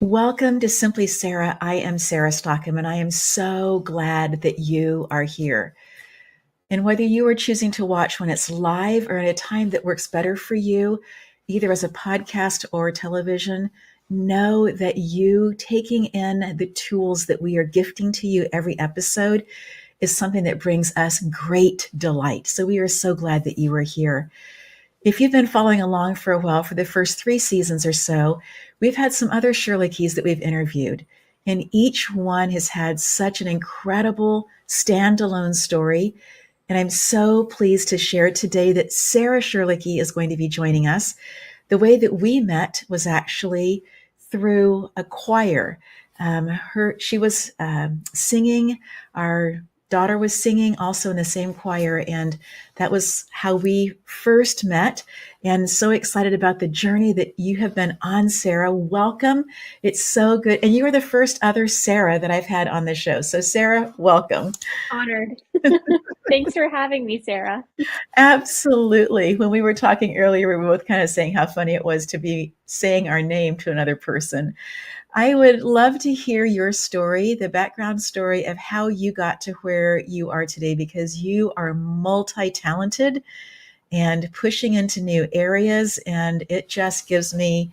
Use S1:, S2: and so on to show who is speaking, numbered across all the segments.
S1: Welcome to Simply Sara. I am Sara Stockham, and I am so glad that you are here. And whether you are choosing to watch when it's live or at a time that works better for you, either as a podcast or television, know that you taking in the tools that we are gifting to you every episode is something that brings us great delight. So we are so glad that you are here. If you've been following along for a while, for the first 3 seasons or so, we've had some other Schroerluckes that we've interviewed. And each one has had such an incredible standalone story. And I'm so pleased to share today that Sara Schroerlucke is going to be joining us. The way that we met was actually through a choir. She was singing. Our daughter was singing also in the same choir, and that was how we first met. And so excited about the journey that you have been on, Sara. Welcome. It's so good. And you are the first other Sara that I've had on the show. So Sara, welcome.
S2: Honored. Thanks for having me, Sara.
S1: Absolutely. When we were talking earlier, we were both kind of saying how funny it was to be saying our name to another person. I would love to hear your story, the background story of how you got to where you are today, because you are multi-talented and pushing into new areas. And it just gives me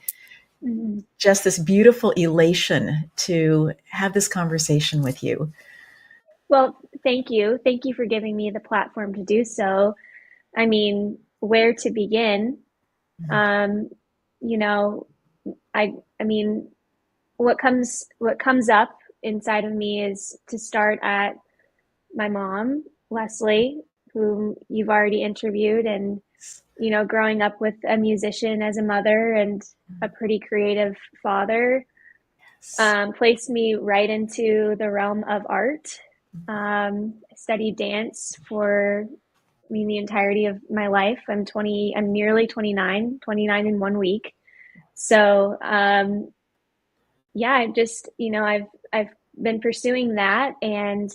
S1: just this beautiful elation to have this conversation with you.
S2: Well, thank you. Thank you for giving me the platform to do so. I mean, where to begin? Um, you know, I mean, what comes up inside of me is to start at my mom, Leslie, whom you've already interviewed, and growing up with a musician as a mother and a pretty creative father, placed me right into the realm of art. I studied dance for, the entirety of my life. I'm nearly 29 in 1 week. So, yeah, I've been pursuing that, and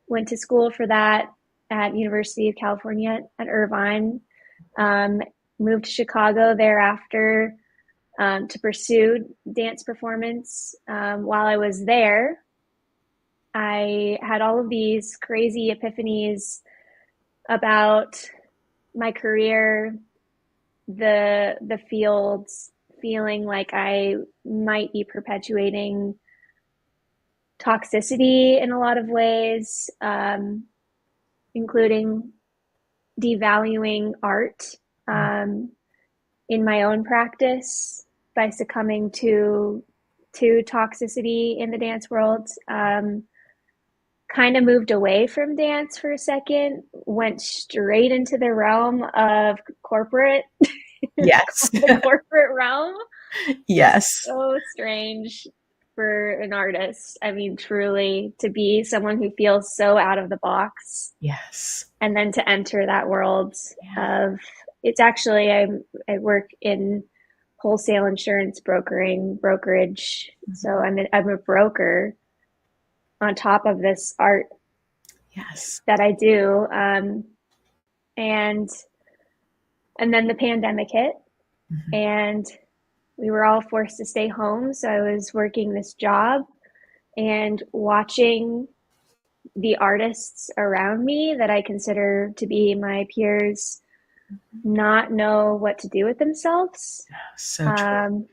S2: went to school for that at University of California at Irvine. Um, Moved to Chicago thereafter, to pursue dance performance. While I was there, I had all of these crazy epiphanies about my career, the fields, feeling like I might be perpetuating toxicity in a lot of ways, including devaluing art in my own practice by succumbing to toxicity in the dance world. Kind of moved away from dance for a second, went straight into the realm of corporate.
S1: Yes.
S2: The corporate realm.
S1: Yes.
S2: So strange for an artist. I mean, truly, to be someone who feels so out of the box.
S1: Yes.
S2: And then to enter that world of, it's actually, I work in wholesale insurance brokerage. So I'm a broker on top of this art that I do. And then the pandemic hit, and we were all forced to stay home. So I was working this job and watching the artists around me that I consider to be my peers not know what to do with themselves.
S1: So true.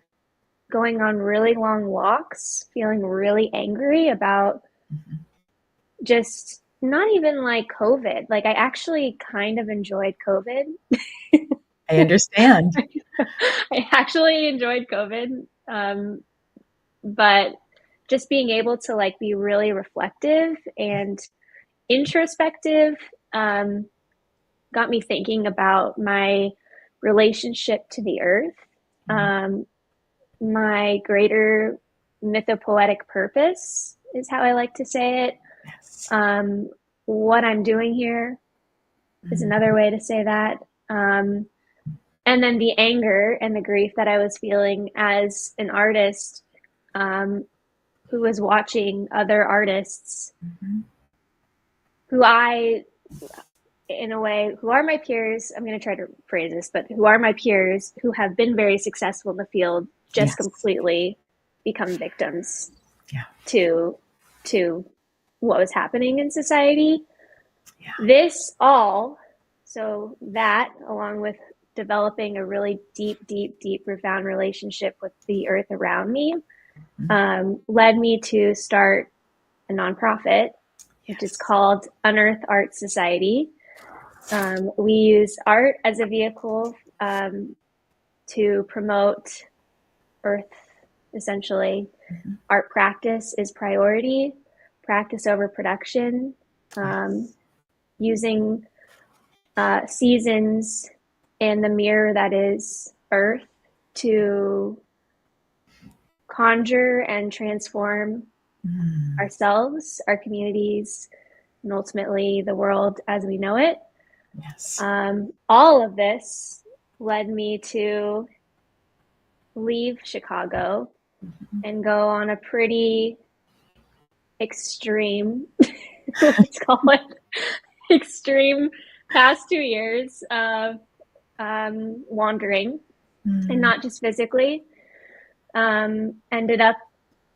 S2: Going on really long walks, feeling really angry about just not even like COVID. Like, I actually kind of enjoyed COVID.
S1: I understand.
S2: I actually enjoyed COVID. But just being able to like be really reflective and introspective, got me thinking about my relationship to the earth, my greater mythopoetic purpose is how I like to say it.
S1: Yes.
S2: What I'm doing here is another way to say that. And then the anger and the grief that I was feeling as an artist, who was watching other artists who in a way, who are my peers. I'm going to try to phrase this, but who are my peers who have been very successful in the field, just completely become victims
S1: Yeah.
S2: to what was happening in society.
S1: Yeah.
S2: This all, so that along with developing a really deep, profound relationship with the earth around me, led me to start a nonprofit, which is
S1: Yes.
S2: called Unearth Art Society. We use art as a vehicle to promote earth, essentially. Art practice is priority, practice over production,
S1: Yes.
S2: using seasons and the mirror that is earth to conjure and transform ourselves, our communities, and ultimately the world as we know it.
S1: Yes.
S2: All of this led me to leave Chicago and go on a pretty extreme, let's call it extreme, past 2 years of wandering, and not just physically. Ended up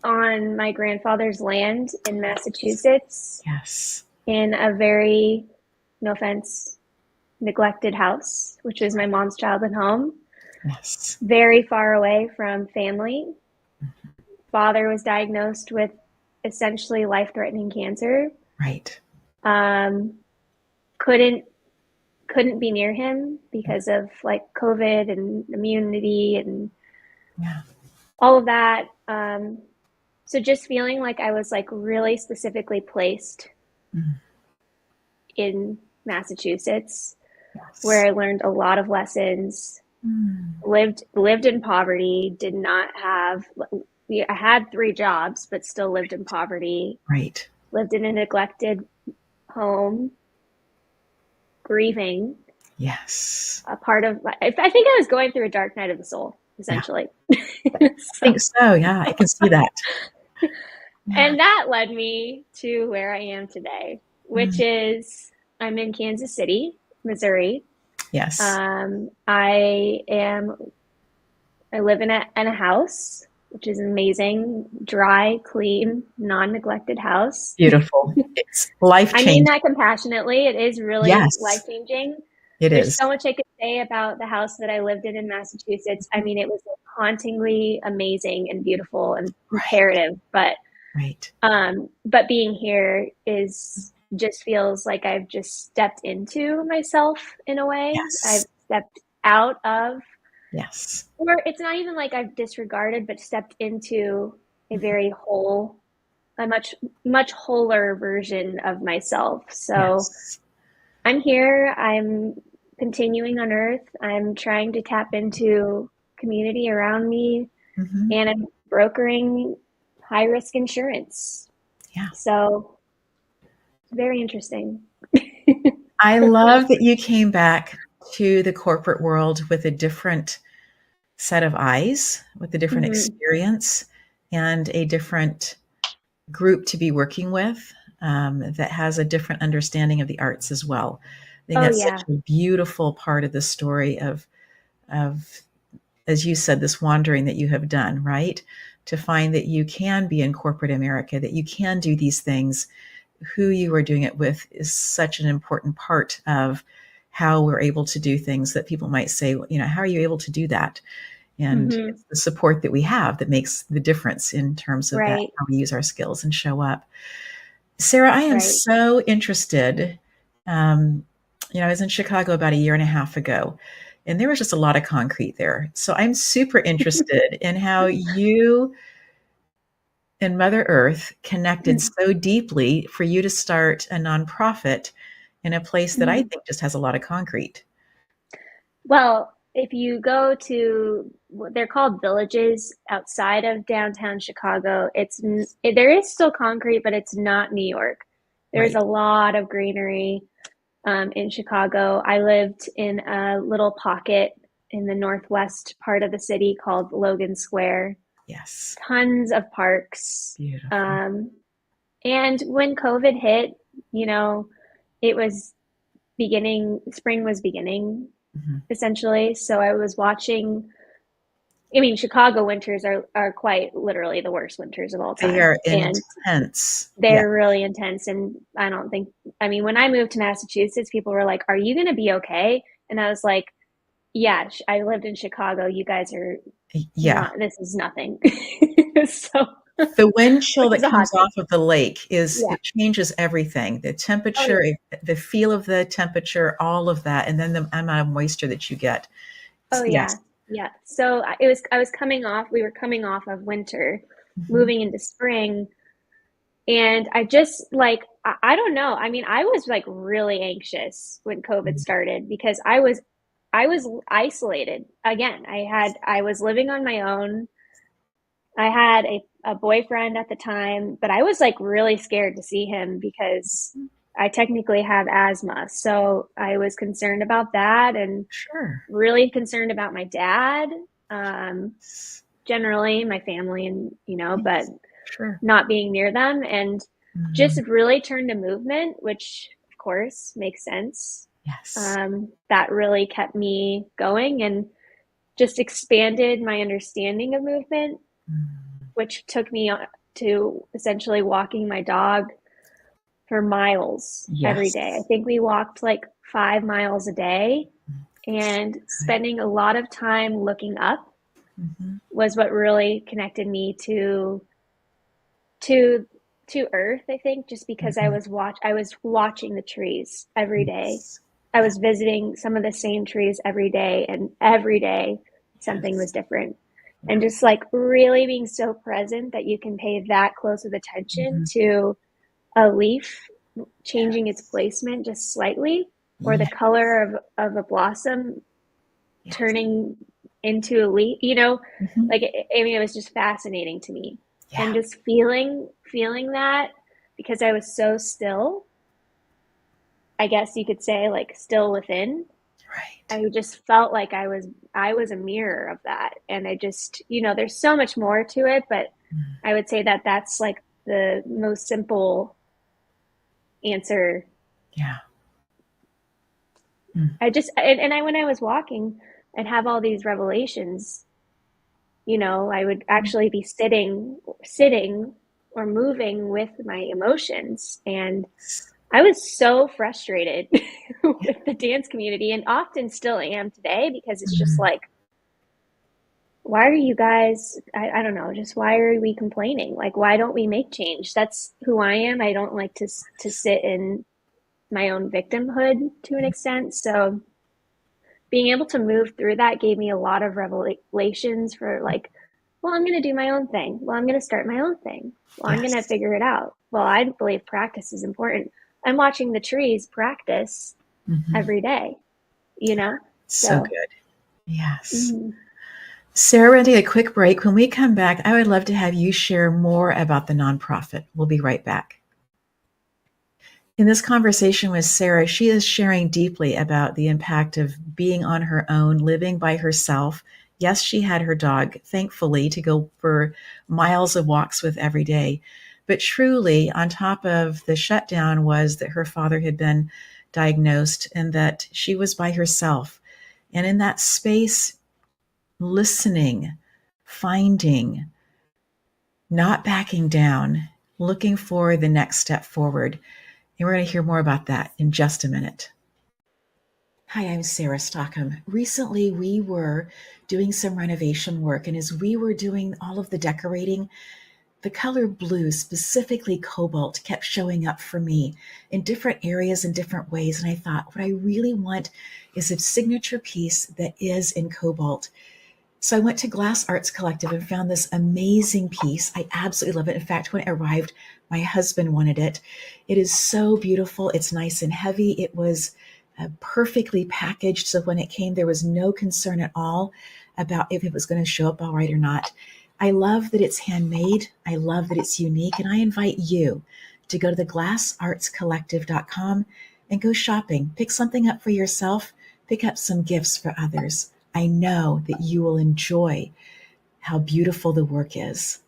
S2: on my grandfather's land in Massachusetts
S1: Yes.
S2: in a very, no offense, neglected house, which was my mom's childhood home.
S1: Yes.
S2: Very far away from family. Father was diagnosed with essentially life-threatening cancer.
S1: Right.
S2: Couldn't be near him because of like COVID and immunity and
S1: Yeah.
S2: all of that. So just feeling like I was like really specifically placed in Massachusetts, where
S1: Yes.
S2: I learned a lot of lessons. Lived in poverty. Did not have. I had 3 jobs, but still lived in poverty.
S1: Right.
S2: Lived in a neglected home, grieving.
S1: Yes.
S2: A part of. I think I was going through a dark night of the soul,
S1: Yeah.
S2: essentially.
S1: I
S2: So,
S1: think so. Yeah. I can see that. Yeah.
S2: and that led me to where I am today, which is I'm in Kansas City, Missouri.
S1: Yes.
S2: I live in a house, which is an amazing, dry, clean, non-neglected house.
S1: Beautiful. It's life
S2: I mean
S1: changing.
S2: that compassionately. It is really
S1: Yes,
S2: life-changing.
S1: it
S2: There's
S1: is.
S2: so much I could say about the house that I lived in Massachusetts. I mean, it was hauntingly amazing and beautiful and
S1: Right.
S2: imperative, but
S1: Right.
S2: being here is just feels like I've just stepped into myself in a way. I've
S1: Yes.
S2: stepped out of,
S1: Yes.
S2: or it's not even like I've disregarded, but stepped into a very whole, a much wholer version of myself. So
S1: Yes.
S2: I'm here. I'm continuing on Earth. I'm trying to tap into community around me,
S1: Hmm.
S2: and I'm brokering high risk insurance.
S1: Yeah.
S2: So very interesting.
S1: I love that you came back to the corporate world with a different set of eyes, with a different
S2: Mm-hmm.
S1: experience, and a different group to be working with that has a different understanding of the arts as well. I think
S2: Oh
S1: that's such
S2: yeah.
S1: a beautiful part of the story of, as you said, this wandering that you have done, right? To find that you can be in corporate America, that you can do these things. Who you are doing it with is such an important part of how we're able to do things that people might say, how are you able to do that? And
S2: Mm-hmm.
S1: it's the support that we have that makes the difference in terms of that,
S2: Right.
S1: how we use our skills and show up. Sarah, I am
S2: Right.
S1: so interested. Um, I was in Chicago about a year and a half ago, and there was just a lot of concrete there. So I'm super interested in how you and Mother Earth connected so deeply for you to start a nonprofit in a place that I
S2: Mhm.
S1: think just has a lot of concrete.
S2: Well, if you go to what they're called villages outside of downtown Chicago, there is still concrete, but it's not New York. There's
S1: Right.
S2: a lot of greenery in Chicago. I lived in a little pocket in the northwest part of the city called Logan Square.
S1: Yes.
S2: Tons of parks.
S1: Beautiful.
S2: Um, and when COVID hit, you know, it was spring was beginning
S1: Mhm.
S2: essentially. So I was watching I mean, Chicago winters are quite literally the worst winters of all
S1: They
S2: time.
S1: are
S2: And
S1: intense. Yeah.
S2: they're really intense. And I don't think, I mean, when I moved to Massachusetts, people were like, "Are you going to be okay?" And I was like, "Yeah, I lived in Chicago. You guys are
S1: Yeah.
S2: not, this is nothing." So,
S1: The wind chill
S2: which
S1: that
S2: is a hot
S1: comes
S2: take.
S1: off of the lake
S2: Yeah.
S1: it changes everything. The
S2: Oh,
S1: temperature,
S2: yeah.
S1: the feel of the temperature, all of that, and then the amount of moisture that you get.
S2: Oh,
S1: Yes.
S2: yeah. Yeah. So I was coming off, we were coming off of winter,
S1: Mhm.
S2: moving into spring. And I just like, I don't know. I mean, I was like really anxious when COVID started because I was isolated. Again, I was living on my own. I had a boyfriend at the time, but I was like really scared to see him because I technically have asthma. So I was concerned about that and
S1: Sure.
S2: really concerned about my dad, um, generally my family and, you know, but
S1: Yes. Sure.
S2: not being near them and just
S1: Mhm.
S2: really turned to movement, which of course makes sense.
S1: Yes.
S2: That really kept me going and just expanded my understanding of movement,
S1: Mm.
S2: which took me to essentially walking my dog for miles every day. I
S1: Yes.
S2: think we walked like 5 miles a day and
S1: Good.
S2: spending a lot of time looking up
S1: Mhm.
S2: was what really connected me to to earth. I think just because
S1: Mhm.
S2: I was watching the trees every day.
S1: Yes.
S2: I
S1: Yes.
S2: was visiting some of the same trees every day, and every day something
S1: Yes.
S2: was different.
S1: Yeah.
S2: And just like really being so present that you can pay that close of attention
S1: Mhm.
S2: to a leaf changing its
S1: Yes.
S2: placement just slightly, or the
S1: Yeah.
S2: color of a blossom
S1: Yes.
S2: turning into a leaf, you know,
S1: Mhm.
S2: like I mean, it was just fascinating to me. And
S1: Yeah.
S2: just feeling that because I was so still, I guess you could say like still within.
S1: Right.
S2: I just felt like I was a mirror of that. And I just, you know, there's so much more to it, but
S1: Mm.
S2: I would say that that's like the most simple answer.
S1: Yeah. Mm.
S2: I just and I when I was walking and have all these revelations, you know, I would actually be sitting or moving with my emotions. And
S1: Yes.
S2: I was so frustrated
S1: Yeah.
S2: with the dance community and often still am today because it's just
S1: Mm.
S2: like, why are you guys, I don't know, just why are we complaining? Like, why don't we make change? That's who I am. I don't like to sit in my own victimhood to an extent. So being able to move through that gave me a lot of revelations for like, well, I'm going to do my own thing. Well, I'm going to start my own thing. Well, I'm going to
S1: Yes.
S2: figure it out. Well, I believe practice is important. I'm watching the trees practice
S1: Mhm.
S2: every day, you know?
S1: So
S2: So,
S1: good. Yes.
S2: mm,
S1: Sarah, we're going to take a quick break. When we come back, I would love to have you share more about the nonprofit. We'll be right back. In this conversation with Sarah, she is sharing deeply about the impact of being on her own, living by herself. Yes, she had her dog, thankfully, to go for miles of walks with every day. But truly, on top of the shutdown, was that her father had been diagnosed and that she was by herself. And in that space, listening, finding, not backing down, looking for the next step forward. And we're going to hear more about that in just a minute. Hi, I'm Sarah Stockham. Recently, we were doing some renovation work, and as we were doing all of the decorating, the color blue, specifically cobalt, kept showing up for me in different areas in different ways. And I thought, what I really want is a signature piece that is in cobalt. So I went to Glass Arts Collective and found this amazing piece. I absolutely love it. In fact, when it arrived, my husband wanted it. It is so beautiful. It's nice and heavy. It was perfectly packaged. So when it came, there was no concern at all about if it was going to show up all right or not. I love that it's handmade. I love that it's unique. And I invite you to go to the glassartscollective.com and go shopping. Pick something up for yourself. Pick up some gifts for others. I know that you will enjoy how beautiful the work is.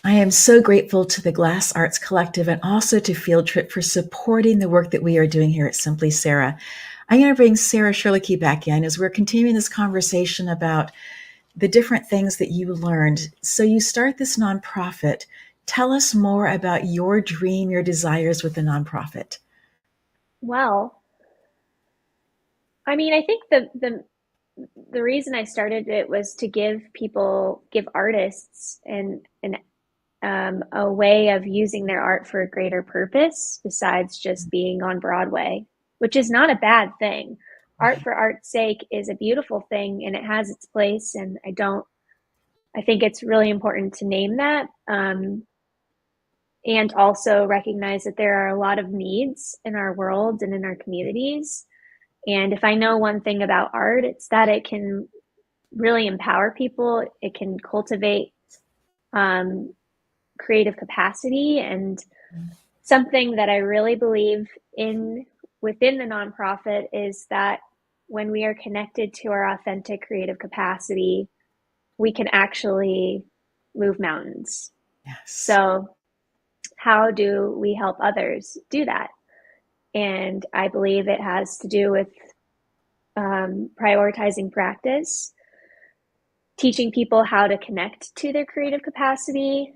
S1: I am so grateful to the Glass Arts Collective and also to Field Trip for supporting the work that we are doing here at Simply Sara. I'm going to bring Sara Schroerlucke back in as we're continuing this conversation about the different things that you learned. So you start this nonprofit. Tell us more about your dream, your desires with the nonprofit.
S2: Well, I mean, I think the reason I started it was to give artists a way of using their art for a greater purpose besides just being on Broadway, which is not a bad thing. Art
S1: Right.
S2: for art's sake is a beautiful thing and it has its place. And I think it's really important to name that. And also recognize that there are a lot of needs in our world and in our communities. And if I know one thing about art, it's that it can really empower people. It can cultivate um, creative capacity, and something that I really believe in within the nonprofit is that when we are connected to our authentic creative capacity, we can actually move mountains.
S1: Yes.
S2: So, how do we help others do that? And I believe it has to do with prioritizing practice, teaching people how to connect to their creative capacity,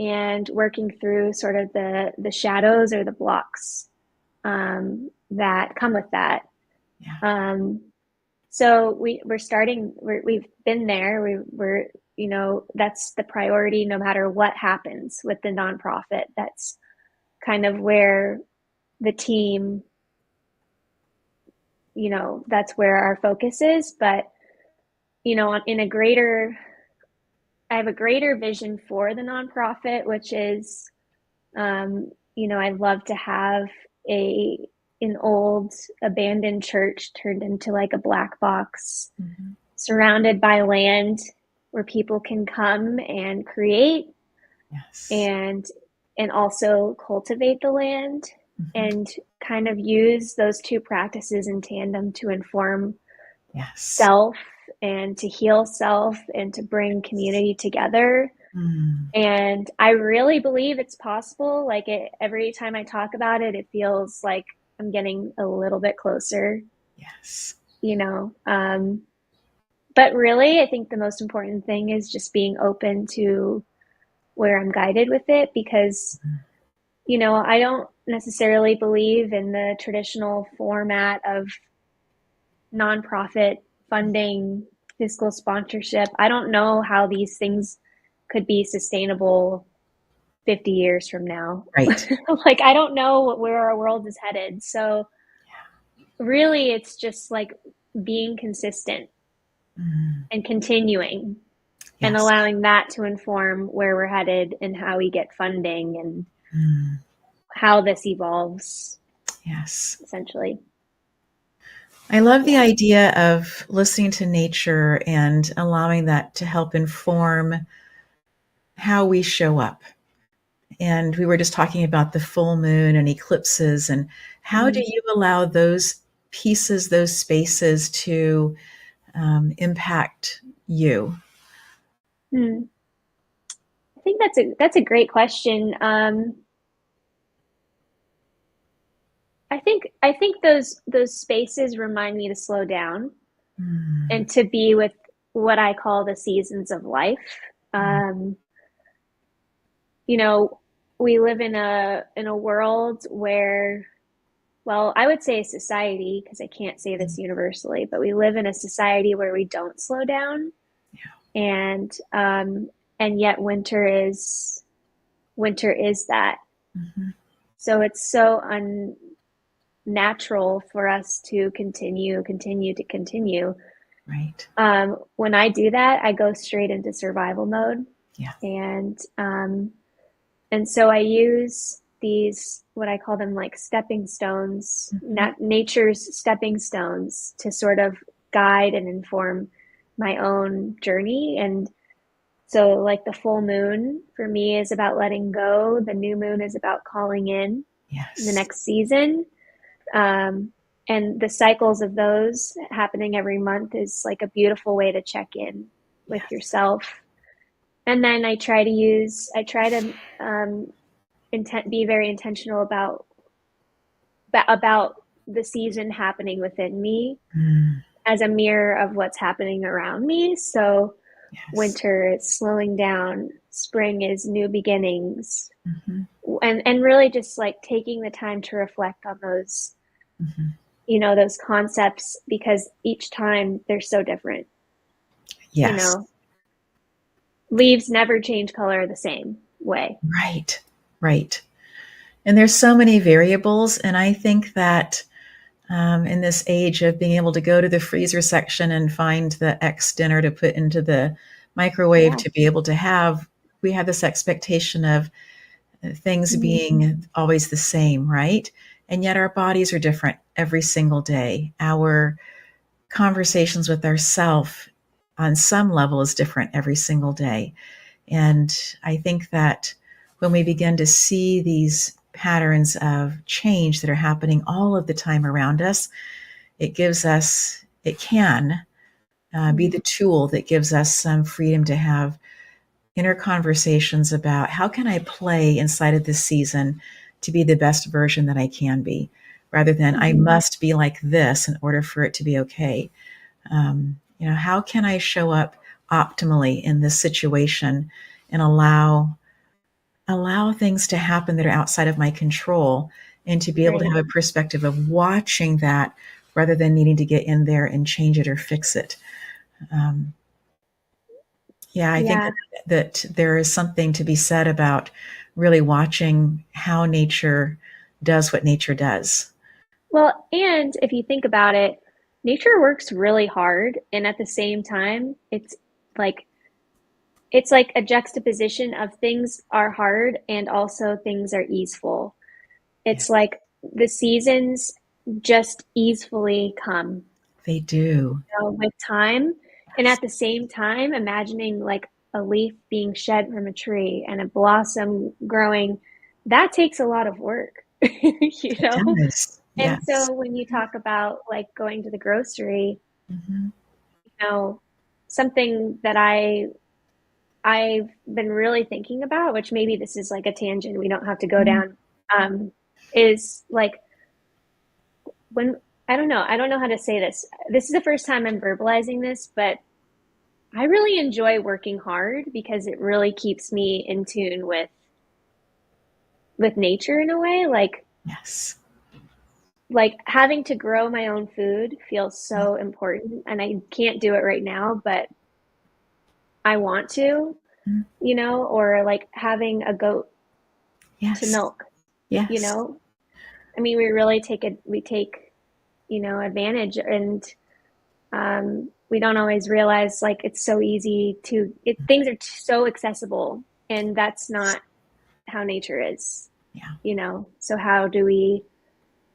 S2: and working through sort of the shadows or the blocks that come with that.
S1: Yeah.
S2: So we've been there. We're that's the priority no matter what happens with the nonprofit. That's kind of where the team, that's where our focus is. But I have a greater vision for the nonprofit, which is, I'd love to have a an old abandoned church turned into like a black box, surrounded by land where people can come and create
S1: Yes.
S2: and also cultivate the land, and kind of use those two practices in tandem to inform
S1: Yes.
S2: self and to heal self and to bring community together.
S1: Mm.
S2: And I really believe it's possible. Like every time I talk about it, it feels like I'm getting a little bit closer,
S1: Yes.
S2: you know. But really, I think the most important thing is just being open to where I'm guided with it, because, I don't necessarily believe in the traditional format of nonprofit funding, fiscal sponsorship. I don't know how these things could be sustainable 50 years from now.
S1: Right.
S2: Like, I don't know where our world is headed. So, really, it's just like being consistent
S1: Mm.
S2: and continuing and
S1: Yes.
S2: allowing that to inform where we're headed and how we get funding and
S1: Mm.
S2: how this evolves,
S1: Yes.
S2: essentially.
S1: I love the
S2: Yeah.
S1: idea of listening to nature and allowing that to help inform how we show up. And we were just talking about the full moon and eclipses, and how do
S2: Mm.
S1: you allow those pieces, those spaces to impact you?
S2: Mm. I think that's a great question. I think those spaces remind me to slow down
S1: Mm.
S2: and to be with what I call the seasons of life.
S1: Mm.
S2: Um, you know, we live in a world where, well, I would say a society, because I can't say this universally, but we live in a society where we don't slow down, and yet winter is that.
S1: Mhm.
S2: So it's so unnatural for us to continue to continue.
S1: Right.
S2: When I do that, I go straight into survival mode,
S1: Yeah.
S2: and so I use these, what I call them, like stepping stones,
S1: Mhm.
S2: nature's stepping stones, to sort of guide and inform my own journey. And so, like, the full moon for me is about letting go. The new moon is about calling in the
S1: Yes.
S2: next season. Um, and the cycles of those happening every month is like a beautiful way to check in with
S1: Yes.
S2: yourself. And then I try to be very intentional about the season happening within me
S1: Mm,
S2: as a mirror of what's happening around me. So
S1: yes.
S2: winter is slowing down, spring is new beginnings,
S1: Hmm.
S2: and really just like taking the time to reflect on those,
S1: Hmm.
S2: those concepts, because each time they're so different. you
S1: Yes.
S2: know Leaves never change color the same way.
S1: Right. Right. And there's so many variables. And I think that in this age of being able to go to the freezer section and find the X dinner to put into the microwave
S2: Yeah.
S1: to be able to have, we have this expectation of things being always the same, right? And yet our bodies are different every single day. Our conversations with ourself on some level is different every single day. And I think that when we begin to see these patterns of change that are happening all of the time around us, it can be
S2: Mm-hmm.
S1: the tool that gives us some freedom to have inner conversations about how can I play inside of this season to be the best version that I can be, rather than I
S2: Mm-hmm.
S1: must be like this in order for it to be okay. How can I show up optimally in this situation and allow things to happen that are outside of my control, and to be able to
S2: Right.
S1: have a perspective of watching that rather than needing to get in there and change it or fix it. Um, yeah, I think
S2: Yeah.
S1: that there is something to be said about really watching how nature does what nature does.
S2: Well, and if you think about it, nature works really hard, and at the same time, like it's like a juxtaposition of things are hard and also things are easeful.
S1: Yeah,
S2: It's like the seasons just easefully come,
S1: they do.
S2: with time. And
S1: Yes,
S2: at the same time, imagining like a leaf being shed from a tree and a blossom growing, that takes a lot of work, you
S1: it
S2: know?
S1: does.
S2: And
S1: Yes.
S2: so when you talk about like going to the grocery,
S1: Hmm.
S2: you know, something that I've been really thinking about, which maybe this is like a tangent we don't have to go down, um, is like when I don't know how to say this. This is the first time I'm verbalizing this, but I really enjoy working hard because it really keeps me in tune with nature in a way.
S1: Yes.
S2: Like having to grow my own food feels
S1: Yeah.
S2: so important, and I can't do it right now, but I want to,
S1: Mhm.
S2: or like having a goat to
S1: Yes.
S2: milk, you
S1: Yes.
S2: know. I mean, we really take advantage, and we don't always realize like it's so easy things are so accessible, and that's not how nature is,
S1: Yeah.
S2: So how do we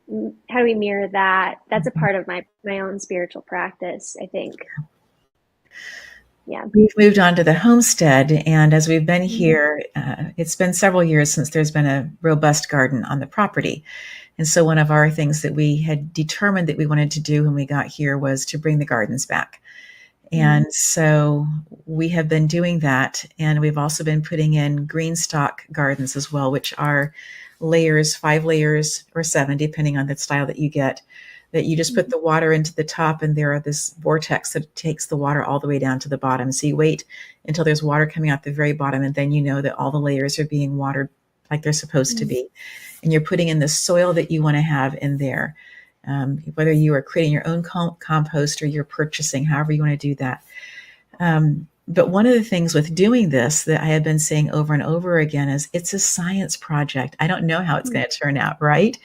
S2: mirror that? That's a
S1: Mhm.
S2: part of my own spiritual practice, I think. Yeah.
S1: We've moved on to the homestead, and as we've been
S2: Mhm.
S1: here, it's been several years since there's been a robust garden on the property. And so, one of our things that we had determined that we wanted to do when we got here was to bring the gardens back.
S2: Mhm.
S1: And so, we have been doing that. And we've also been putting in green stock gardens as well, which are layers, 5 layers or seven, depending on the style that you get. That you just put
S2: Mhm.
S1: the water into the top, and there are this vortex that takes the water all the way down to the bottom. So you wait until there's water coming out the very bottom, and then you know that all the layers are being watered like they're supposed to
S2: Mhm.
S1: be. And you're putting in the soil that you want to have in there. Whether you are creating your own compost or you're purchasing, however you want to do that. But one of the things with doing this that I have been saying over and over again is it's a science project. I don't know how it's going to turn out, right?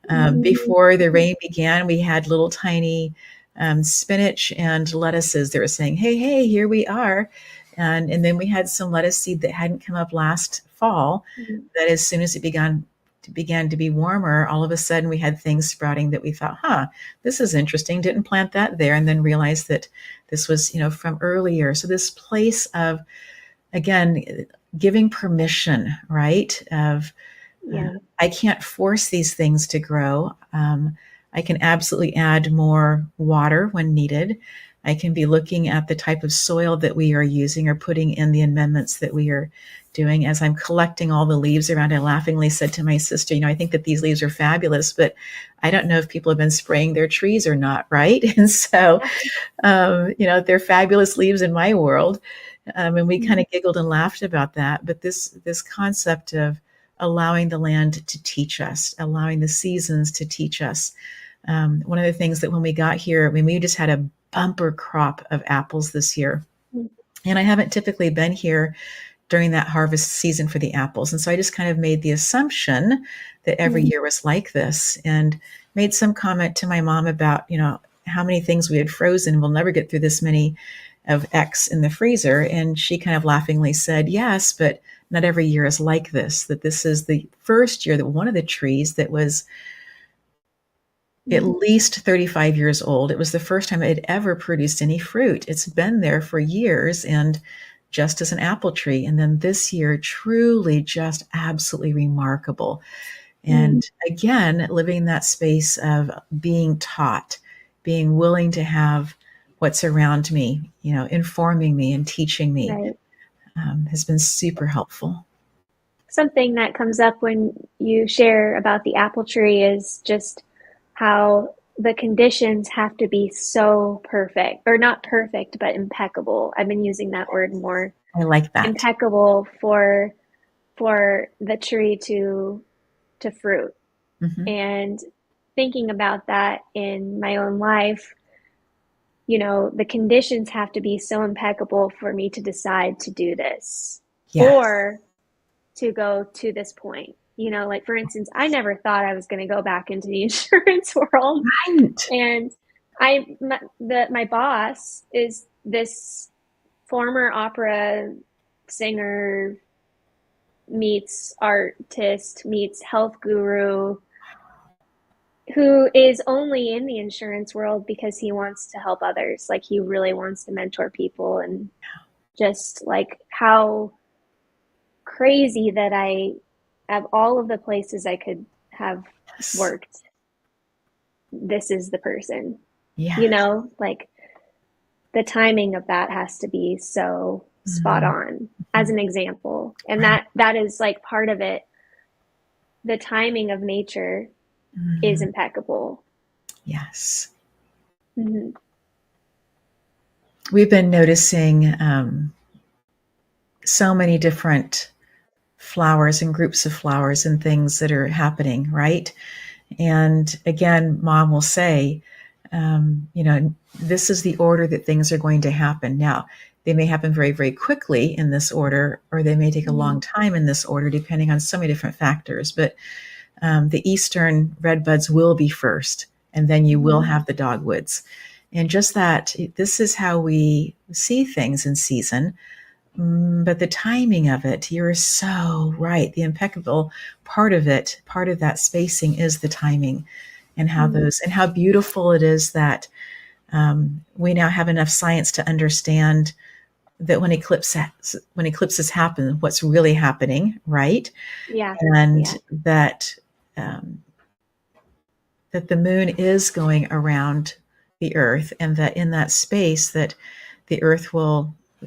S2: Mhm.
S1: Before the rain began, we had little tiny spinach and lettuces that were saying, "Hey, hey, here we are," and then we had some lettuce seed that hadn't come up last fall.
S2: Mhm.
S1: That as soon as it began to be warmer, all of a sudden we had things sprouting that we thought, "Huh, this is interesting." Didn't plant that there, and then realized that this was from earlier. So this place of again giving permission, right? Of uh,
S2: Yeah.
S1: I can't force these things to grow. I can absolutely add more water when needed. I can be looking at the type of soil that we are using or putting in the amendments that we are doing. As I'm collecting all the leaves around, I laughingly said to my sister, I think that these leaves are fabulous, but I don't know if people have been spraying their trees or not, right? And so, they're fabulous leaves in my world. And we kind of giggled and laughed about that. But this concept of allowing the land to teach us, allowing the seasons to teach us. One of the things that when we got here, we just had a bumper crop of apples this year. And I haven't typically been here during that harvest season for the apples. And so I just kind of made the assumption that every year was like this, and made some comment to my mom about, how many things we had frozen. We'll never get through this many of X in the freezer. And she kind of laughingly said, yes, but not every year is like this, that this is the first year that one of the trees that was at least 35 years old. It was the first time it had ever produced any fruit. It's been there for years, and just as an apple tree. And then this year, truly just absolutely remarkable. And again, living in that space of being taught, being willing to have what's around me, informing me and teaching me,
S2: Right.
S1: Has been super helpful.
S2: Something that comes up when you share about the apple tree is just how the conditions have to be so perfect, or not perfect, but impeccable. I've been using that word more.
S1: I like that.
S2: Impeccable for the tree to fruit. And thinking about that in my own life, the conditions have to be so impeccable for me to decide to do this,
S1: Yes.
S2: or to go to this point. Like for instance, I never thought I was going to go back into the insurance world.
S1: Right.
S2: And my boss is this former opera singer meets artist meets health guru, who is only in the insurance world because he wants to help others. Like he really wants to mentor people, and just like how crazy that I have all of the places I could have worked. This is the person,
S1: Yes.
S2: like the timing of that has to be so spot on, as an example. And that is like part of it. The timing of nature is impeccable.
S1: Yes. We've been noticing so many different flowers and groups of flowers and things that are happening, right? And again, Mom will say, this is the order that things are going to happen. Now, they may happen very, very quickly in this order, or they may take a long time in this order, depending on so many different factors. But the eastern redbuds will be first, and then you will have the dogwoods. And just that, this is how we see things in season. But the timing of it, you're so right. The impeccable part of it, part of that spacing is the timing, and how and how beautiful it is that we now have enough science to understand that when eclipses happen, what's really happening, right?
S2: Yeah.
S1: And that that the moon is going around the earth, and that in that space that the earth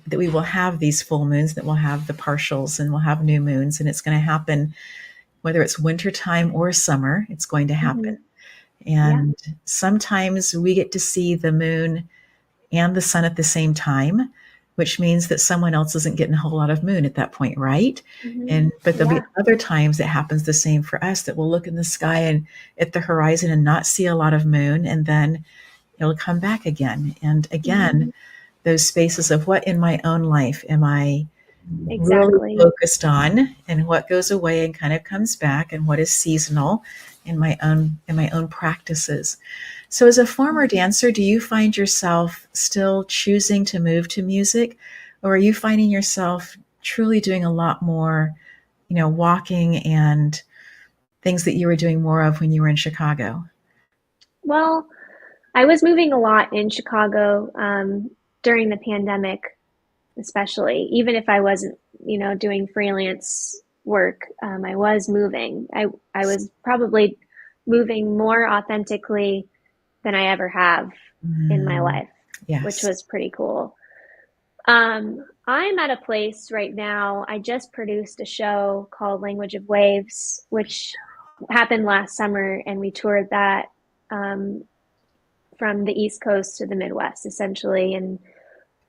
S1: that we will have these full moons, that we'll have the partials, and we'll have new moons, and it's going to happen whether it's wintertime or summer. It's going to happen. And sometimes we get to see the moon and the sun at the same time, which means that someone else isn't getting a whole lot of moon at that point, right? But there'll be other times it happens the same for us, that we'll look in the sky and at the horizon and not see a lot of moon, and then it'll come back again. And again, those spaces of what in my own life am I really focused on, and what goes away and kind of comes back, and what is seasonal in my own practices. So as a former dancer, do you find yourself still choosing to move to music, or are you finding yourself truly doing a lot more, walking and things that you were doing more of when you were in Chicago?
S2: Well, I was moving a lot in Chicago during the pandemic, especially. Even if I wasn't, doing freelance work, I was moving. I was probably moving more authentically than I ever have in my life. which
S1: Yes.
S2: was pretty cool. I'm at a place right now. I just produced a show called Language of Waves, which happened last summer, and we toured that um, from the East Coast to the Midwest, essentially, and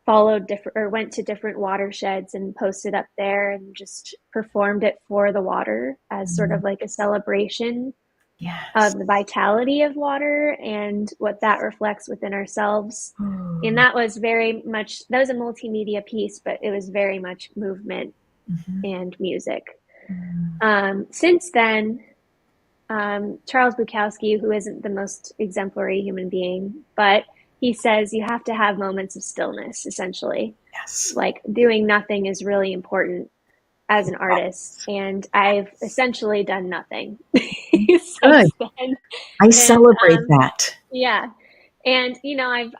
S2: followed different or went to different watersheds and posted up there and just performed it for the water as sort
S1: Mm.
S2: of like a celebration
S1: Yes.
S2: of the vitality of water and what that reflects within ourselves. And
S1: Ooh.
S2: that was very much, that was a multimedia piece, but it was very much movement
S1: Mhm.
S2: and music.
S1: Mm.
S2: Since then, Charles Bukowski, who isn't the most exemplary human being, but he says you have to have moments of stillness, essentially.
S1: Yes.
S2: Like doing nothing is really important as an artist.
S1: Yes.
S2: And I've essentially done nothing
S1: Good.
S2: since then.
S1: I
S2: And
S1: celebrate that.
S2: yeah. And I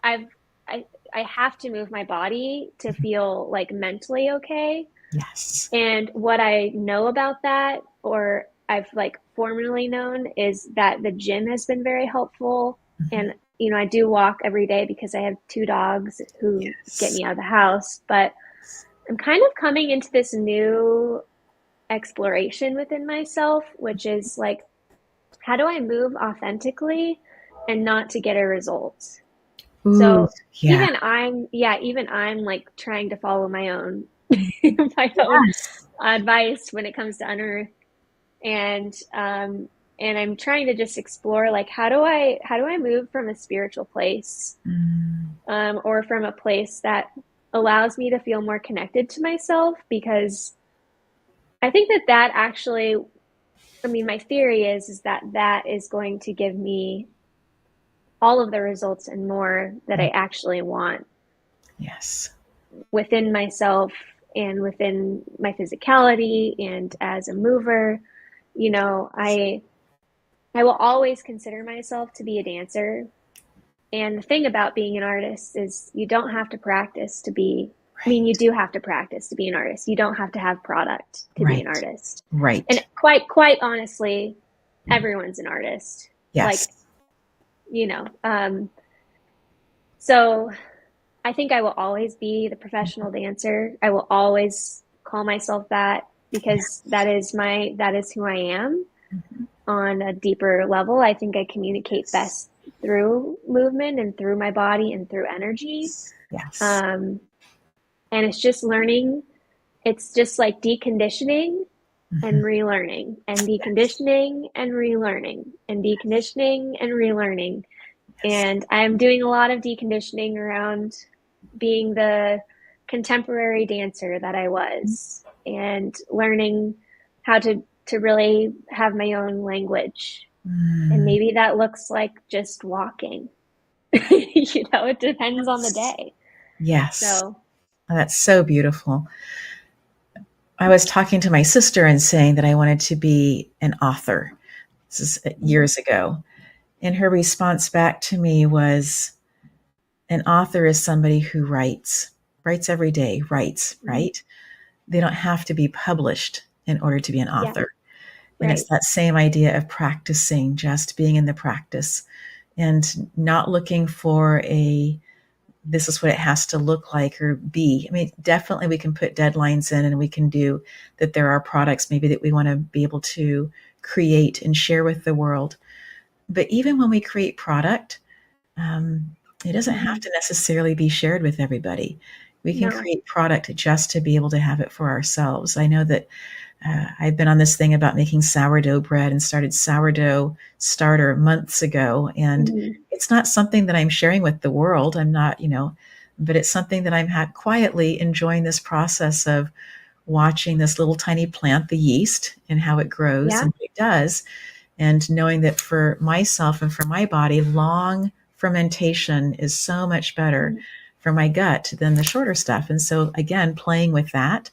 S2: I have to move my body to
S1: Mhm.
S2: feel like mentally okay.
S1: Yes.
S2: And what I know about that, or I've like formerly known, is that the gym has been very helpful.
S1: Mhm.
S2: And, I do walk every day because I have two dogs who get
S1: Yes.
S2: me out of the house. But I'm kind of coming into this new exploration within myself, which is like, how do I move authentically and not to get a result?
S1: Ooh,
S2: So
S1: yeah.
S2: even I'm like trying to follow my own
S1: Mhm.
S2: my own
S1: Yes.
S2: advice when it comes to unearth, and I'm trying to just explore like how do I move from a spiritual place,
S1: Mm.
S2: or from a place that allows me to feel more connected to myself, because I think that actually, I mean, my theory is that that is going to give me all of the results and more that I
S1: Mm.
S2: actually want
S1: Yes.
S2: within myself and within my physicality and as a mover. I will always consider myself to be a dancer. And the thing about being an artist is you don't have to practice to be, I mean, you
S1: Right.
S2: do have to practice to be an artist. You don't have to have product to be an
S1: Right.
S2: artist. And
S1: Right.
S2: quite honestly, everyone's an artist.
S1: Yes.
S2: Like, you know, um, so I think I will always be the professional dancer. I will always call myself that because
S1: Yes.
S2: that is who I am
S1: Mhm.
S2: on a deeper level. I think I communicate
S1: Yes.
S2: best through movement and through my body and through energy.
S1: Yes.
S2: Um, and it's just learning. It's just like deconditioning and
S1: Mhm.
S2: relearning and
S1: Yes.
S2: deconditioning and relearning and deconditioning and relearning.
S1: Yes.
S2: And I'm doing a lot of deconditioning around being the contemporary dancer that I was and learning how to really have my own language. And
S1: Mm.
S2: maybe that looks like just walking. It depends on the
S1: Yes.
S2: day.
S1: Yes.
S2: So,
S1: Oh, that's so beautiful. I was talking to my sister and saying that I wanted to be an author. This is
S2: mhm.
S1: years ago. And her response back to me was, an author is somebody who writes every day, writes,
S2: Mhm.
S1: right? They don't have to be published in order to be an
S2: Yeah,
S1: author. And it's
S2: right.
S1: that same idea of practicing, just being in the practice and not looking for this is what it has to look like or be. I mean, definitely we can put deadlines in and we can do that. There are products maybe that we want to be able to create and share with the world. But even when we create product, um, it doesn't have
S2: hmm
S1: to necessarily be shared with everybody. We can
S2: No.
S1: create product just to be able to have it for ourselves. I know that I've been on this thing about making sourdough bread and started sourdough starter months ago. And
S2: hmm
S1: it's not something that I'm sharing with the world. I'm not, but it's something that I'm quietly enjoying this process of watching this little tiny plant, the yeast, and how it grows
S2: Yeah.
S1: and what it does. And knowing that for myself and for my body, long fermentation is so much better
S2: Mhm.
S1: for my gut than the shorter stuff. And so, again, playing with that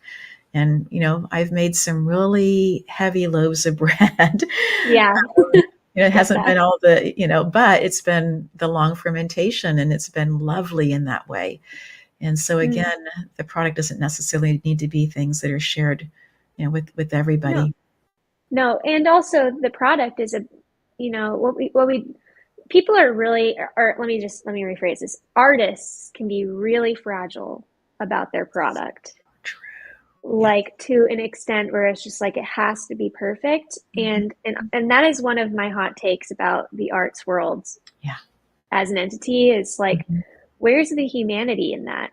S1: and, I've made some really heavy loaves of bread.
S2: Yeah.
S1: It
S2: Get
S1: hasn't
S2: that.
S1: been all but it's been the long fermentation and it's been lovely in that way. And so
S2: Mm.
S1: again, the product doesn't necessarily need to be things that are shared, with
S2: No.
S1: everybody.
S2: No. And also the product is what we people are really, or let me rephrase this. Artists can be really fragile about their product,
S1: True. Yeah.
S2: like to an extent where it's just like it has to be perfect.
S1: Mhm.
S2: And that is one of my hot takes about the arts world
S1: Yeah.
S2: as an entity is like,
S1: Mhm.
S2: where's the humanity in that?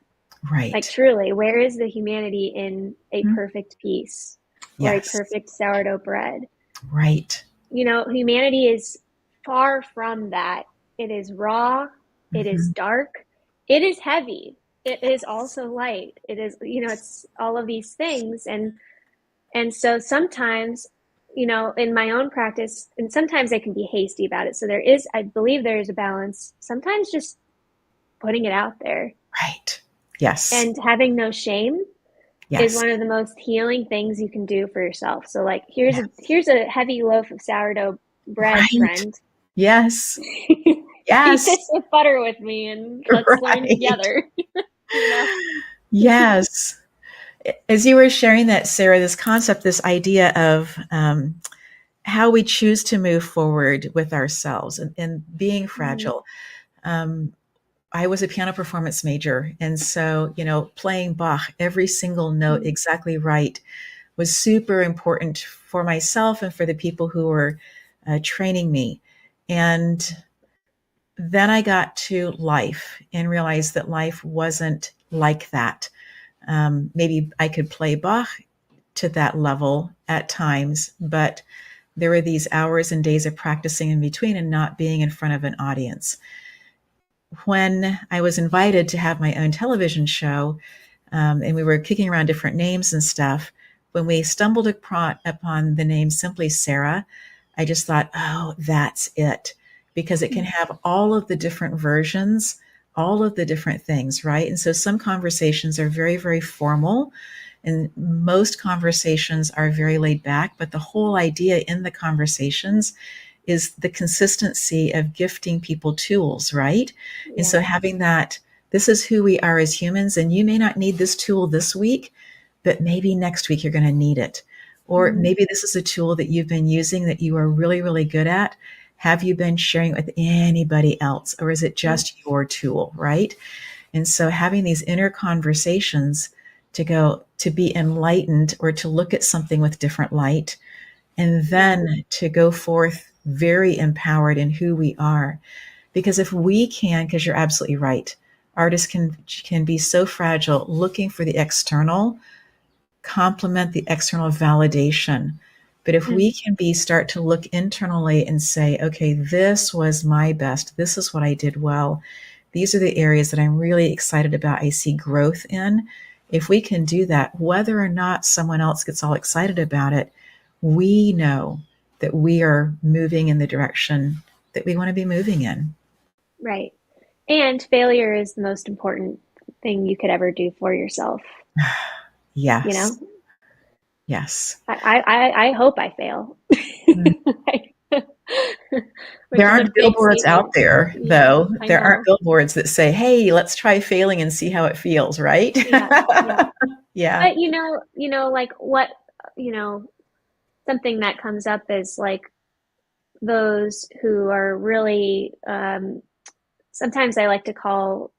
S2: Like
S1: Right.
S2: truly, where is the humanity in a
S1: Mhm.
S2: perfect piece or a
S1: Yes.
S2: perfect sourdough bread?
S1: Right.
S2: You know, humanity is far from that. It is raw, it is
S1: Mhm.
S2: dark, it is heavy, it is also light. It is, you know, it's all of these things. And so sometimes, you know, in my own practice, and sometimes I can be hasty about it. So there is, I believe there is a balance. Sometimes just putting it out there
S1: Right. Yes.
S2: and having no shame is
S1: Yes.
S2: one of the most healing things you can do for yourself. So like
S1: Yes.
S2: here's a heavy loaf of sourdough bread,
S1: Right.
S2: friend.
S1: Yes.
S2: Eat
S1: Yes.
S2: this with butter with me and let's learn
S1: Right.
S2: together, you know?
S1: Yes. As you were sharing that, Sarah, this concept, this idea of how we choose to move forward with ourselves and being
S2: Mm-hmm.
S1: fragile. Um, I was a piano performance major. And so, playing Bach, every single note exactly right, was super important for myself and for the people who were training me. And then I got to life and realized that life wasn't like that. Maybe I could play Bach to that level at times, but there were these hours and days of practicing in between and not being in front of an audience. When I was invited to have my own television show, and we were kicking around different names and stuff, when we stumbled upon the name simply Sara, I just thought, oh, that's it. Because it can have all of the different versions, all of the different things, right? And so some conversations are very, very formal, and most conversations are very laid back. But the whole idea in the conversations is the consistency of gifting people tools, right? And
S2: Yeah.
S1: so having that, this is who we are as humans, and you may not need this tool this week, but maybe next week you're going to need it. Or
S2: Mm-hmm.
S1: maybe this is a tool that you've been using that you are really, really good at. Have you been sharing it with anybody else, or is it just your tool, right? And so having these inner conversations to go to be enlightened or to look at something with different light, and
S2: Yeah.
S1: then to go forth very empowered in who we are. Because if we can, because you're absolutely right, artists can be so fragile looking for the external, complement the external validation. But if
S2: Mm.
S1: we can start to look internally and say, okay, this was my best, this is what I did well, these are the areas that I'm really excited about, I see growth in. If we can do that, whether or not someone else gets all excited about it, we know that we are moving in the direction that we want to be moving in.
S2: Right. And failure is the most important thing you could ever do for yourself, you
S1: Yes.
S2: know?
S1: Yes.
S2: I hope I fail.
S1: Mm.
S2: Which
S1: There
S2: is a
S1: aren't
S2: big
S1: billboards out
S2: statement.
S1: there,
S2: Yeah,
S1: though.
S2: I
S1: There aren't
S2: know.
S1: billboards that say, hey, let's try failing and see how it feels, right?
S2: Yeah, yeah.
S1: Yeah.
S2: But like what, you know, something that comes up is like those who are really, sometimes I like to call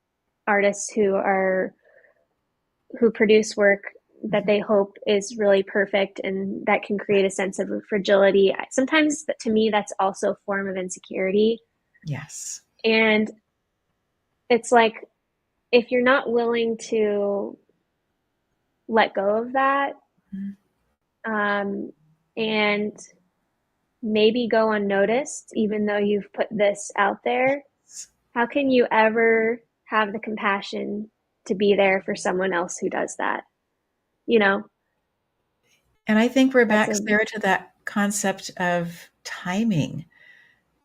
S2: artists who produce work that
S1: Mhm.
S2: they hope is really perfect and that can create a sense of fragility. Sometimes to me, that's also a form of insecurity.
S1: Yes.
S2: And it's like, if you're not willing to let go of that,
S1: Mhm.
S2: um, and maybe go unnoticed, even though you've put this out there, how can you ever have the compassion to be there for someone else who does that? You know,
S1: And I think we're
S2: that's
S1: back,
S2: a,
S1: Sarah, to that concept of timing.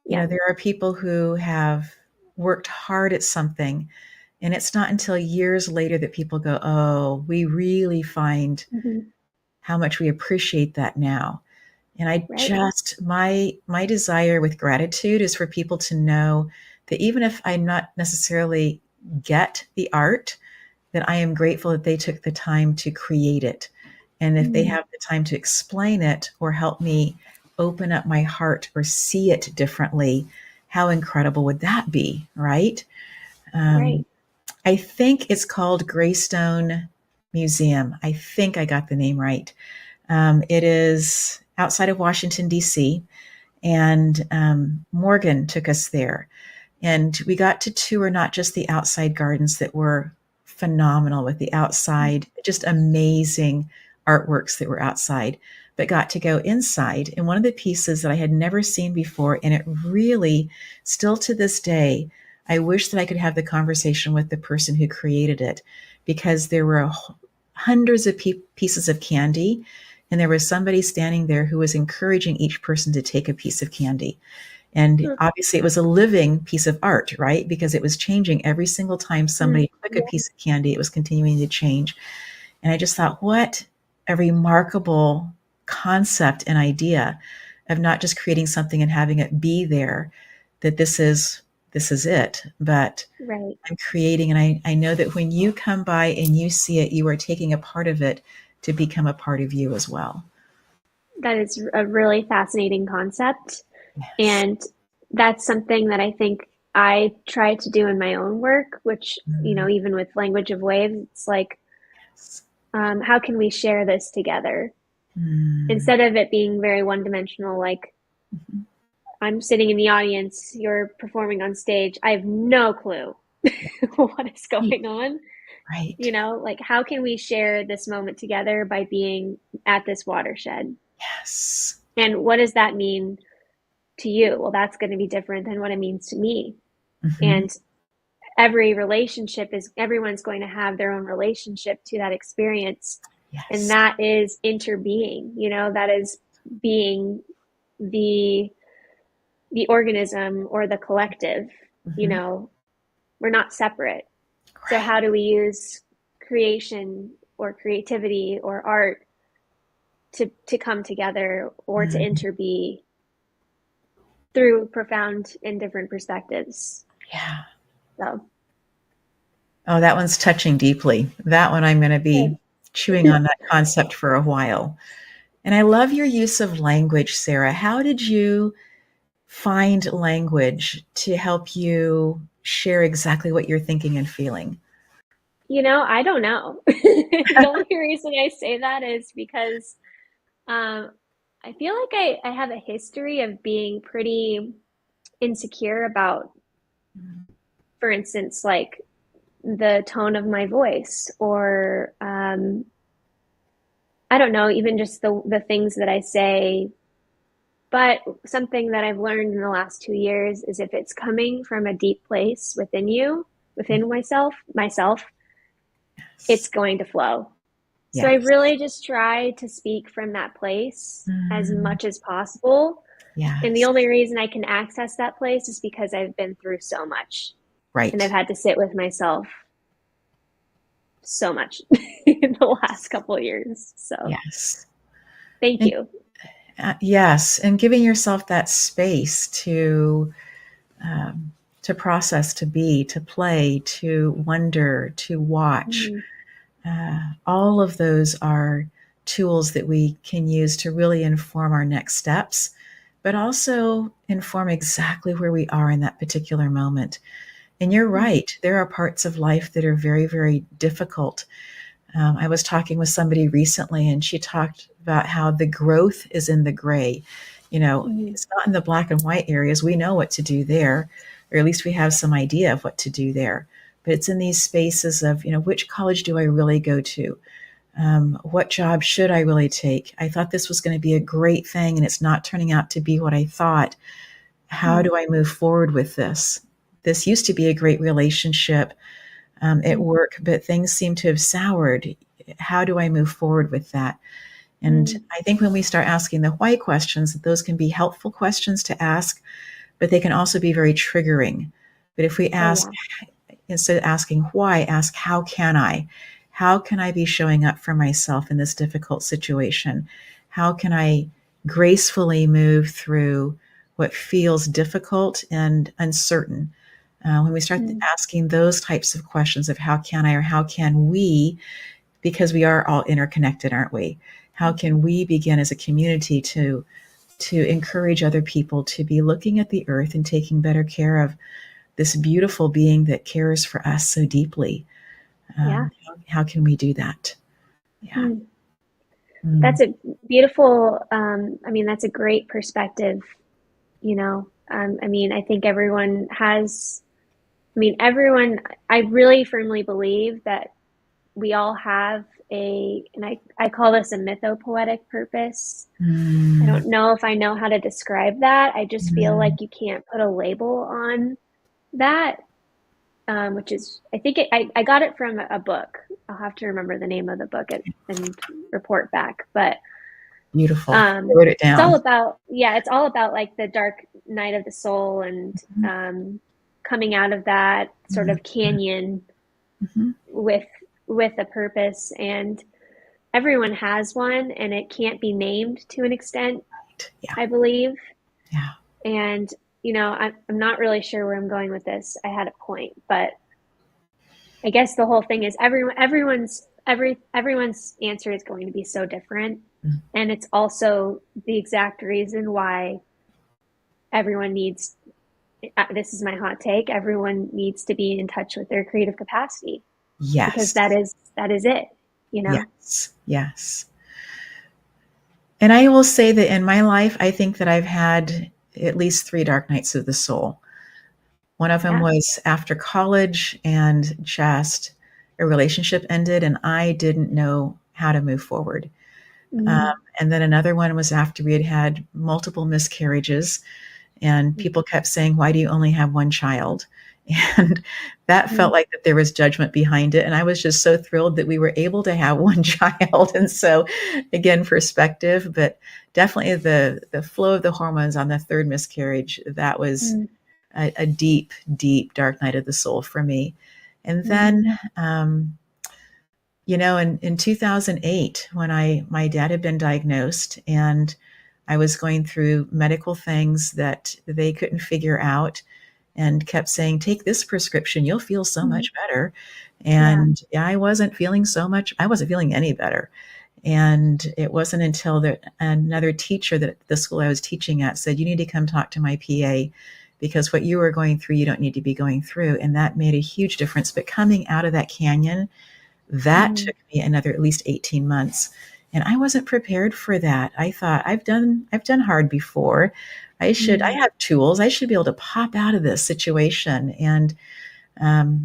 S2: yeah.
S1: There are people who have worked hard at something, and it's not until years later that people go, oh, we really find
S2: Mm-hmm.
S1: how much we appreciate that now. And I
S2: Right.
S1: just my desire with gratitude is for people to know that even if I not necessarily get the art, that I am grateful that they took the time to create it. And if they
S2: Mm-hmm.
S1: have the time to explain it or help me open up my heart or see it differently, how incredible would that be, right?
S2: Right.
S1: Um, I think it's called Greystone Museum. I think I got the name right. It is outside of Washington, D.C., and Morgan took us there. And we got to tour not just the outside gardens that were phenomenal with the outside, just amazing artworks that were outside, but got to go inside. And one of the pieces that I had never seen before, and it really, still to this day, I wish that I could have the conversation with the person who created it, because there were hundreds of pieces of candy, and there was somebody standing there who was encouraging each person to take a piece of candy. And
S2: Hmm.
S1: obviously, it was a living piece of art, right? Because it was changing every single time somebody took a
S2: Yeah.
S1: piece of candy, it was continuing to change. And I just thought, what a remarkable concept and idea of not just creating something and having it be there, that this is it, but
S2: Right.
S1: I'm creating. And I know that when you come by and you see it, you are taking a part of it to become a part of you as well.
S2: That is a really fascinating concept.
S1: Yes.
S2: And that's something that I think I try to do in my own work, which,
S1: Mm,
S2: even with Language of Waves, it's like,
S1: yes.
S2: how can we share this together?
S1: Mm,
S2: Instead of it being very one dimensional, like
S1: mhm.
S2: I'm sitting in the audience, you're performing on stage, I have no clue
S1: Yeah.
S2: what is
S1: Right.
S2: going on.
S1: Right.
S2: Like how can we share this moment together by being at this watershed?
S1: Yes.
S2: And what does that mean to you? Well, that's going to be different than what it means to me.
S1: Mhm.
S2: And every relationship is everyone's going to have their own relationship to that experience. And
S1: Yes.
S2: that is interbeing, that is being the the organism or the collective, you
S1: Mhm.
S2: know, we're not separate. So
S1: Right.
S2: how do we use creation or creativity or art to come together or to
S1: Mhm.
S2: interbe through profound and different perspectives?
S1: Yeah.
S2: So
S1: Oh, that one's touching deeply. That one I'm going to be chewing on that concept for a while. And I love your use of language, Sarah. How did you find language to help you share exactly what you're thinking and feeling?
S2: I don't know. The only reason I say that is because um, I feel like I have a history of being pretty insecure about, for instance, like the tone of my voice, or I don't know, even just the things that I say. But something that I've learned in the last 2 years is if it's coming from a deep place within you, within myself, it's
S1: Yes.
S2: going to flow. So I
S1: Yes.
S2: really just try to speak from that place as
S1: Mm,
S2: much as possible. And the
S1: yes.
S2: only reason I can access that place is because I've been through so much and I've
S1: Right.
S2: had to sit with myself so much in the last couple of years. So
S1: Yes.
S2: thank
S1: And
S2: you.
S1: yes, and giving yourself that space um, to process, to be, to play, to wonder, to watch.
S2: Mm-hmm.
S1: All of those are tools that we can use to really inform our next steps, but also inform exactly where we are in that particular moment. And you're right, there are parts of life that are very, very difficult. I was talking with somebody recently, and she talked about how the growth is in the gray.
S2: Mm-hmm.
S1: It's not in the black and white areas. We know what to do there, or at least we have some idea of what to do there. But it's in these spaces of, which college do I really go to? What job should I really take? I thought this was going to be a great thing, and it's not turning out to be what I thought. How do I move forward with this? This used to be a great relationship at
S2: Mm-hmm.
S1: work, but things seem to have soured. How do I move forward with that? And
S2: Mm-hmm.
S1: I think when we start asking the why questions, those can be helpful questions to ask, but they can also be very triggering. But if we
S2: Oh,
S1: ask,
S2: yeah.
S1: instead of asking why, ask how can I? How can I be showing up for myself in this difficult situation? How can I gracefully move through what feels difficult and uncertain? When we start
S2: Mm-hmm.
S1: asking those types of questions of how can I or how can we, because we are all interconnected, aren't we? How can we begin as a community to to encourage other people to be looking at the earth and taking better care of this beautiful being that cares for us so deeply.
S2: Yeah.
S1: How can we do that? Yeah.
S2: Mm.
S1: Mm.
S2: That's a beautiful, I mean, that's a great perspective, you know. I mean, I think everyone has, I mean, everyone, I really firmly believe that we all have and I call this a mythopoetic purpose. I
S1: Mm.
S2: don't know if I know how to describe that. I just feel like
S1: Mm.
S2: you can't put a label on that, which is, I think I got it from a book. I'll have to remember the name of the book and report back. But
S1: Beautiful. I wrote it
S2: it's all
S1: down.
S2: about, yeah, it's all about like the dark night of the soul and
S1: Mhm.
S2: coming out of that sort
S1: Mhm.
S2: of canyon
S1: Mhm.
S2: with a purpose. And everyone has one, and it can't be named to an extent,
S1: Yeah.
S2: I believe.
S1: Yeah.
S2: And I'm not really sure where I'm going with this. I had a point, but I guess the whole thing is everyone's answer is going to be so different,
S1: Mm.
S2: and it's also the exact reason why everyone needs. This is my hot take. Everyone needs to be in touch with their creative capacity because
S1: Yes.
S2: that is it. You know.
S1: Yes. Yes. And I will say that in my life, I think that I've had at least 3 dark nights of the soul. One of them
S2: Yeah.
S1: was after college, and just a relationship ended and I didn't know how to move forward. Um,
S2: Mm-hmm.
S1: and then another one was after we had had multiple miscarriages, and people kept saying, "Why do you only have one child?" And that
S2: Mm-hmm.
S1: felt like that there was judgment behind it. And I was just so thrilled that we were able to have one child. And so, again, perspective, but definitely the flow of the hormones on the third miscarriage, that was a deep, deep dark night of the soul for me. And
S2: Mm-hmm.
S1: then, in 2008, when my dad had been diagnosed, and I was going through medical things that they couldn't figure out, and kept saying, "Take this prescription, you'll feel so
S2: Mm-hmm.
S1: much better."
S2: Yeah.
S1: And yeah, I wasn't feeling any better. And it wasn't until another teacher that the school I was teaching at said, "You need to come talk to my PA, because what you are going through, you don't need to be going through." And that made a huge difference. But coming out of that canyon, that
S2: Mm-hmm.
S1: took me another at least 18 months. And I wasn't prepared for that. I thought, I've done hard before. I
S2: Mm-hmm.
S1: have tools. I should be able to pop out of this situation. And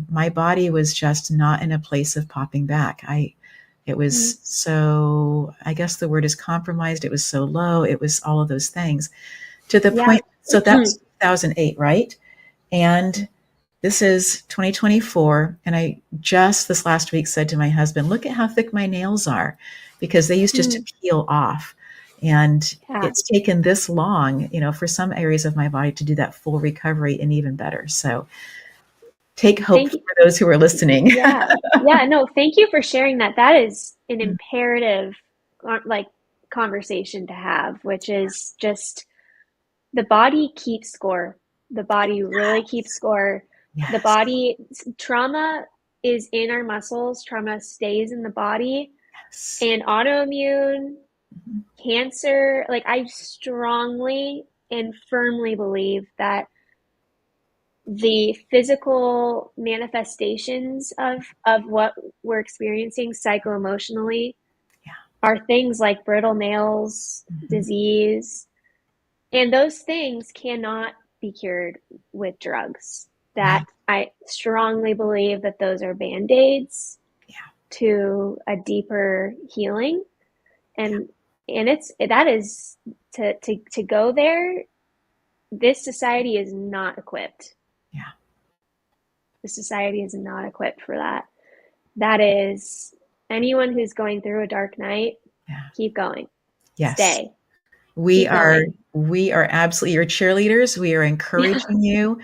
S1: my body was just not in a place of popping back. It was so, I guess the word is compromised. It was so low. It was all of those things to the
S2: Yeah.
S1: point. So that was 2008, right? And this is 2024. And I just this last week said to my husband, "Look at how thick my nails are," because they used just to
S2: Mm.
S1: peel off. And
S2: Yeah.
S1: it's taken this long, for some areas of my body to do that full recovery and even better. So take hope
S2: Thank you.
S1: for those who are listening.
S2: Yeah. Yeah. No, thank you for sharing that. That is an imperative, like, conversation to have, which is just the body keeps score. The body really keeps score. The
S1: Yes.
S2: body, trauma is in our muscles, trauma stays in the body,
S1: Yes.
S2: and autoimmune,
S1: Mhm.
S2: cancer, like, I strongly and firmly believe that the physical manifestations of what we're experiencing psycho-emotionally
S1: Yeah.
S2: are things like brittle nails,
S1: Mhm.
S2: disease, and those things cannot be cured with drugs.
S1: Right.
S2: That I strongly believe that those are band-aids
S1: Yeah.
S2: to a deeper healing. And it's that is to go there. This society is not equipped.
S1: Yeah.
S2: The society is not equipped for that. That is anyone who's going through a dark night,
S1: Yeah.
S2: keep going.
S1: Yes.
S2: Stay.
S1: We
S2: Keep
S1: are
S2: going.
S1: we are absolutely your cheerleaders. We are
S2: Yeah.
S1: encouraging you.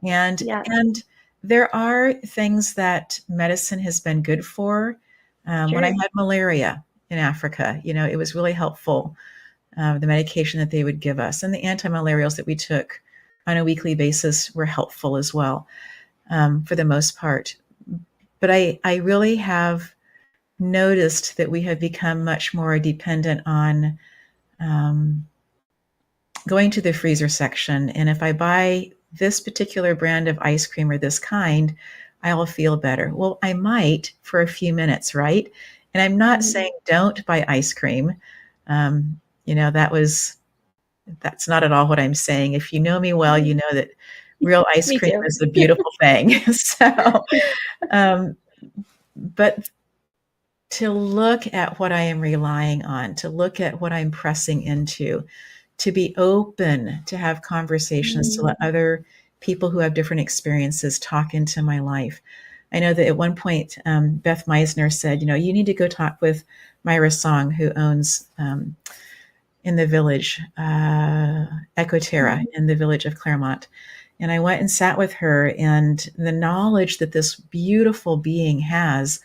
S1: And
S2: Yeah.
S1: and there are things that medicine has been good for. When I
S2: Sure.
S1: had malaria in Africa, it was really helpful. The medication that they would give us and the antimalarials that we took on a weekly basis were helpful as well, for the most part. But I really have noticed that we have become much more dependent on um, going to the freezer section, and if I buy this particular brand of ice cream or this kind, I'll feel better. Well, I might for a few minutes, right? And I'm not
S2: Mhm.
S1: saying don't buy ice cream. Um, you know, that's not at all what I'm saying. If you know me well, you know that real ice
S2: Me
S1: cream
S2: too.
S1: is a beautiful thing. So, um, but to look at what I am relying on, to look at what I'm pressing into, to be open to have conversations, to
S2: Mhm.
S1: let other people who have different experiences talk into my life. I know that at one point, Beth Meisner said, you know, you need to go talk with Myra Song, who owns in the village, Ecoterra,
S2: Mhm.
S1: in the village of Claremont. And I went and sat with her, and the knowledge that this beautiful being has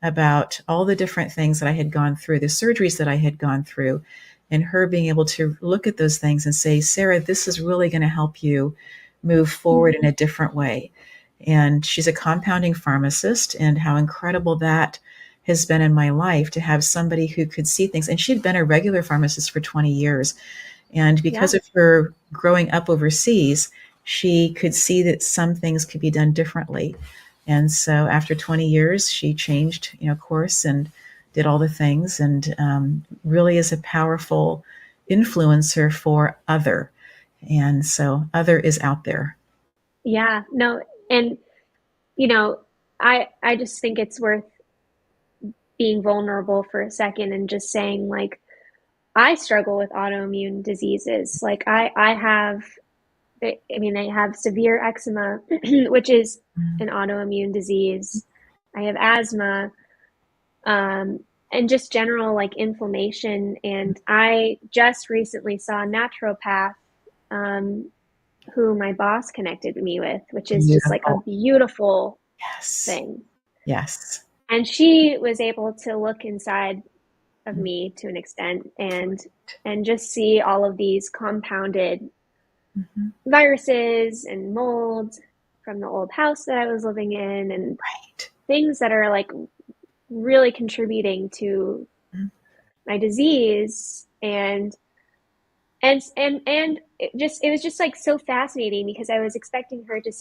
S1: about all the different things that I had gone through, the surgeries that I had gone through, and her being able to look at those things and say, Sara, this is really going to help you move forward in
S2: Mhm.
S1: a different way. And she's a compounding pharmacist, and how incredible that has been in my life to have somebody who could see things. And she'd been a regular pharmacist for 20 years. And because
S2: Yeah.
S1: of her growing up overseas, she could see that some things could be done differently. And so after 20 years, she changed, course and did all the things, and really is a powerful influencer for other. And so other is out there.
S2: Yeah. No, and you know, I just think it's worth being vulnerable for a second and just saying like I struggle with autoimmune diseases. Like I have I have severe eczema, which is
S1: Mm.
S2: an autoimmune disease. I have asthma, um, and just general like inflammation. And I just recently saw a naturopath, um, who my boss connected me with, which is just like a
S1: Beautiful.
S2: beautiful
S1: Yes.
S2: thing.
S1: Yes.
S2: And she was able to look inside of me to an extent and just see all of these compounded
S1: Mm-hmm.
S2: viruses and mold from the old house that I was living in and
S1: Right.
S2: things that are like really contributing to
S1: Mm-hmm.
S2: my disease and it was just like so fascinating because I was expecting her to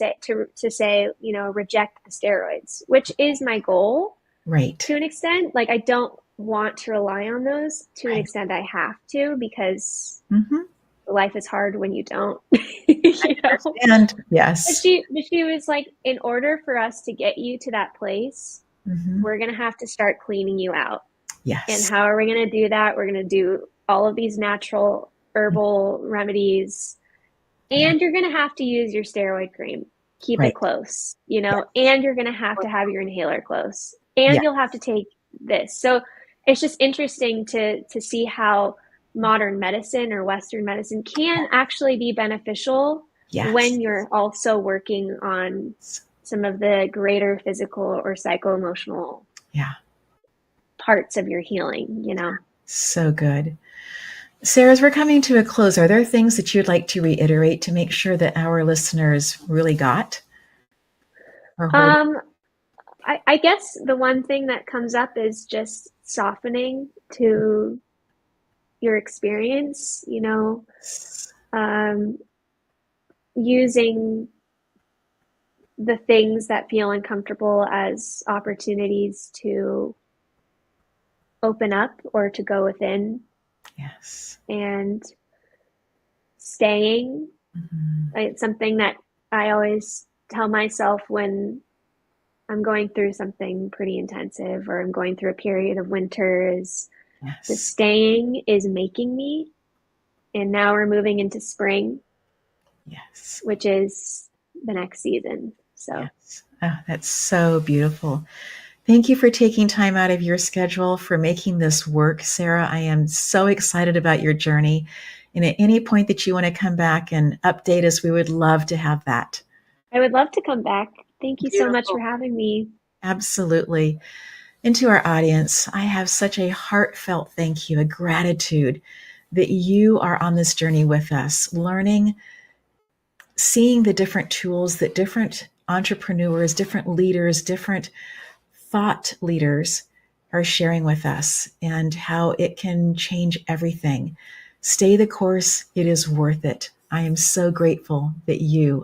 S2: say, you know, reject the steroids, which is my goal
S1: Right.
S2: to an extent. Like I don't want to rely on those. To an
S1: Right.
S2: extent I have to because
S1: Mm-hmm.
S2: life is hard when you don't. You know.
S1: And
S2: But
S1: yes.
S2: she was like, in order for us to get you to that place,
S1: Mm-hmm.
S2: we're gonna have to start cleaning you out. And
S1: Yes.
S2: how are we gonna do that? We're gonna do all of these natural herbal remedies,
S1: Yeah.
S2: and you're gonna have to use your steroid cream. Keep it
S1: Right.
S2: close, you know,
S1: Yes.
S2: and you're gonna have to have your inhaler close, and
S1: Yeah.
S2: you'll have to take this. So it's just interesting to see how modern medicine or Western medicine can actually be beneficial
S1: Yes.
S2: when you're also working on some of the greater physical or psycho-emotional
S1: Yeah.
S2: parts of your healing, you know.
S1: So good. Sarah, as we're coming to a close, are there things that you'd like to reiterate to make sure that our listeners really got or hold?
S2: Um, I guess the one thing that comes up is just softening to your experience, you know, um, using the things that feel uncomfortable as opportunities to open up or to go within
S1: Yes.
S2: and staying.
S1: Mhm.
S2: It's something that I always tell myself when I'm going through something pretty intensive or I'm going through a period of winter is the
S1: Yes.
S2: staying is making me. And now we're moving into spring,
S1: Yes.
S2: which is the next season. So
S1: Yes. Oh, that's so beautiful. Thank you for taking time out of your schedule for making this work, Sarah. I am so excited about your journey. And at any point that you want to come back and update us, we would love to have that.
S2: I would love to come back. Thank you so much for
S1: Beautiful.
S2: having me.
S1: Absolutely. And to our audience, I have such a heartfelt thank you, a gratitude that you are on this journey with us, learning, seeing the different tools that different entrepreneurs, different leaders, different thought leaders are sharing with us, and how it can change everything Stay the course. It is worth it. I am so grateful that you